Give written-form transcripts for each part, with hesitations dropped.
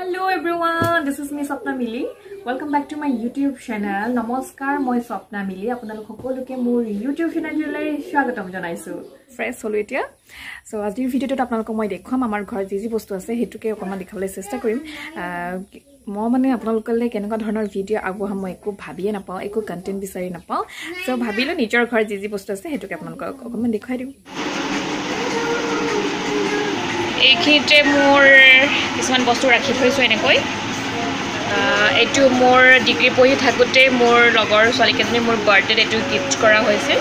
Hello everyone, this is me Swapna Mili. Welcome back to my YouTube channel. Namaskar, moi Swapna Mili. Apnalok hokoloke mor YouTube channel jolai swagatam janaisu. Fresh holo etia. So আজি ভিডিওটো আপোনালোকক মই দেখাম আমাৰ ঘৰ যি বস্তু আছে হেতুকে অকমান দেখাবলৈ চেষ্টা কৰিম। মই মানে আপোনালোকলৈ কেনেকুৱা ধৰণৰ ভিডিও আগবঢ়াম মই একো ভাবিয়ে নাপাওঁ, একো কন্টেন্ট বিচাৰি নাপাওঁ। সো ভাবিলো নিজৰ ঘৰ যি বস্তু আছে হেতুকে আপোনালোকক অকমান দেখাই দিম। এইখিনিতে মোৰ কিছুমান বস্তু ৰাখি থৈছো এনেকৈ এটো মোৰ ডিগ্ৰী পঢ়ি থাকোতে মোৰ লগৰ ছোৱালীকেজনী মোৰ বাৰ্থডেত এটো গিফট কৰা হৈছিল।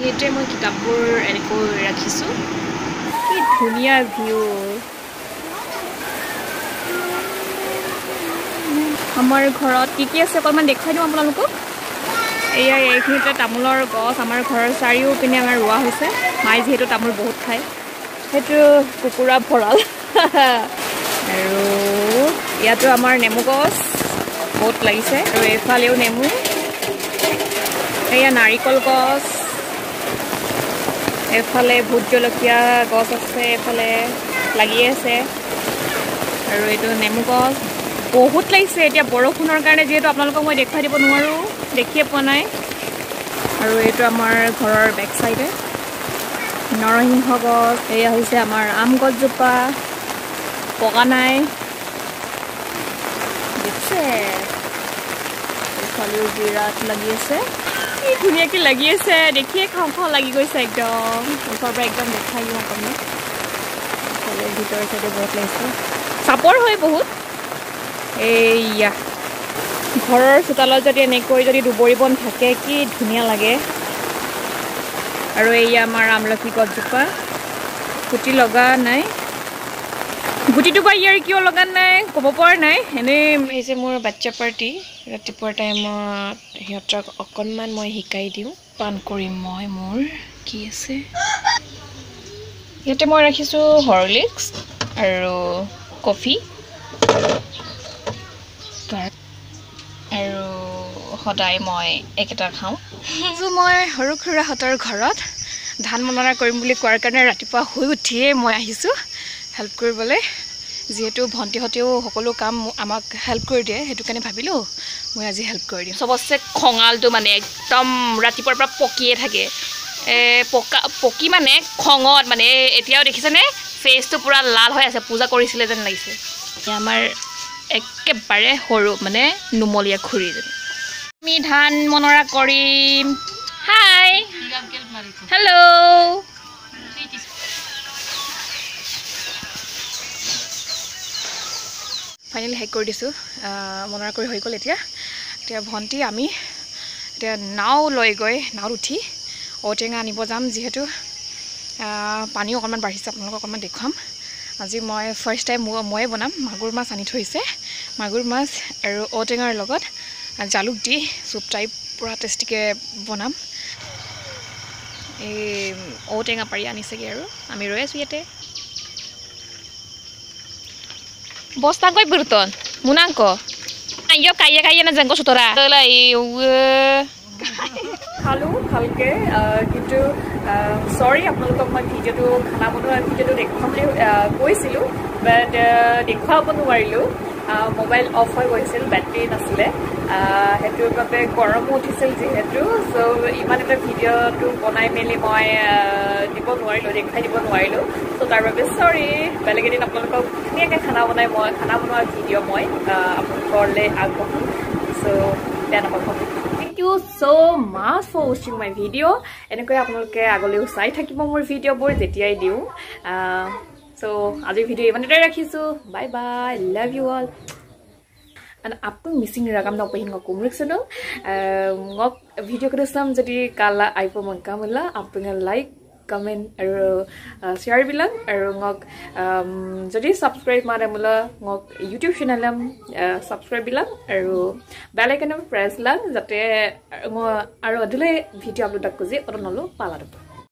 এইতে মই কিতাপবোৰ এনেকৈ ৰাখিছো। কি ধুনীয়া ভিউ। আমাৰ ঘৰত কি আছে অকমান দেখাই দিম আপোনালোকক। এয়া এইখিনিতে তামোলৰ গছ আমাৰ ঘৰৰ চাৰিও পিনে আমাৰ ৰোৱা হৈছে। মাই যেহেতু তামোল বহুত খায় হেতু কুকুৰা ভৰাল আৰু ইয়াতো আমাৰ নেমু গছ বহুত লাগিছে আৰু এফালেও নেমু। এয়া নাৰিকল গছ, এফালে ভোট জলকীয়া গছ আছে, এফালে লাগি আছে আৰু এইটো নেমু গছ বহুত লাগিছে। এতিয়া বৰষুণৰ কাৰণে যেহেতু আপোনালোকক মই দেখাই দিব নোৱাৰো, দেখিয়ে পোৱা নাই। আৰু এইটো আমাৰ ঘৰৰ বেক সাইডে নৰসিংহ গছ। এয়া হৈছে আমাৰ আম গছজোপা পকা নাই দেখছে। এইফালেও বিৰাট লাগি আছে, কি ধুনীয়াকৈ লাগি আছে, দেখিয়ে খাওঁ খাওঁ লাগি গৈছে একদম। ওচৰৰ পৰা একদম দেখাই দিওঁ অকণমান। এইফালে ভিতৰৰ চাইডে বহুত লাগিছে, চাপৰ হয় বহুত। এইয়া ঘৰৰ চোতালত যদি এনেকৈ যদি দুবৰি বন থাকে কি ধুনীয়া লাগে। আৰু এইয়া আমাৰ আমলখি গছজোপা গুটি লগা নাই, গুটিটো বা ইয়াৰ কিয় লগা নাই ক'ব পৰা নাই। এনেই হৈছে মোৰ বাচ্চা পাৰ্টি। ৰাতিপুৱাৰ টাইমত সিহঁতক অকণমান মই শিকাই দিওঁ। পান কৰিম মই মোৰ কি আছে। ইয়াতে মই ৰাখিছোঁ হৰলিক্স আৰু কফি আৰু সদায় মই একেটা খাওঁ। মই সৰু খুৰাহঁতৰ ঘৰত ধান মৰণা কৰিম বুলি কোৱাৰ কাৰণে ৰাতিপুৱা শুই উঠিয়ে মই আহিছোঁ হেল্প কৰিবলৈ। যিহেতু ভণ্টিহঁতেও সকলো কাম আমাক হেল্প কৰি দিয়ে সেইটো কাৰণে ভাবিলোঁ মই আজি হেল্প কৰি দিম। চবতছে খঙালটো মানে একদম ৰাতিপুৱাৰ পৰা পকিয়ে থাকে, পকি মানে খঙত মানে এতিয়াও দেখিছেনে ফেচটো পূৰা লাল হৈ আছে, পূজা কৰিছিলে যেন লাগিছে। আমাৰ একেবাৰে সৰু মানে নুমলীয়া খুৰীজনী। আমি ধান মৰণা কৰিম। Hi hello'. ফাইনেলি হেক কৰি দিছোঁ, মৰণা কৰি হৈ গ'ল। এতিয়া ভণ্টি আমি এতিয়া নাও লৈ গৈ নাওত উঠি ঔটেঙা আনিব যাম। যিহেতু পানীও অকণমান বাঢ়িছে, আপোনালোকক অকণমান দেখুৱাম। আজি মই ফাৰ্ষ্ট টাইম ময়ে বনাম। মাগুৰ মাছ আনি থৈছে, মাগুৰ মাছ আৰু ঔটেঙাৰ লগত জালুক দি চুপ টাইপ পূৰা টেষ্টিকৈ বনাম। এই ঔটেঙা পাৰি আনিছেগৈ আৰু আমি ৰৈ আছোঁ ইয়াতে। বস্তাকৈ বুৰুতন মুনাংক আইয় কাইয়া কাইয়া না জেংক সুতৰা খালো ভালকে। কিন্তু সৰি আপোনালোকক মই ভিডিঅ'টো খানা বনোৱা ভিডিঅ'টো দেখুৱাম বুলি কৈছিলোঁ, বাট দেখুৱাব নোৱাৰিলোঁ। মোবাইল অফ হৈ গৈছিল, বেটাৰী নাছিলে, সেইটোৰ বাবে গৰমো উঠিছিল যিহেতু। চ' ইমান এটা ভিডিঅ'টো বনাই মেলি মই দিব নোৱাৰিলোঁ, দেখাই দিব নোৱাৰিলোঁ। চ' তাৰ বাবে চৰি। বেলেগ এদিন আপোনালোকক ধুনীয়াকৈ খানা বনোৱা ভিডিঅ' মই আপোনালোকলৈ আগবঢ়াম। চ' বেয়া নাপাব। Thank you so much for watching my video. এনেকৈ আপোনালোকে আগলৈও চাই থাকিব মোৰ ভিডিঅ'বোৰ যেতিয়াই দিওঁ। So আজিৰ ভিডিঅ' ইমানতে ৰাখিছোঁ। Bye bye, love you all. And आपको मिसिंग रकम ना पहिन को कुमरिक सुनो ngok video ko sam jadi kala aipo mangkamula apna like comment aro share bilang aro ngok jadi subscribe mare mula ngok YouTube channel am subscribe bilang aro bell icon press lang jate aro adule video upload ko je oronolo pala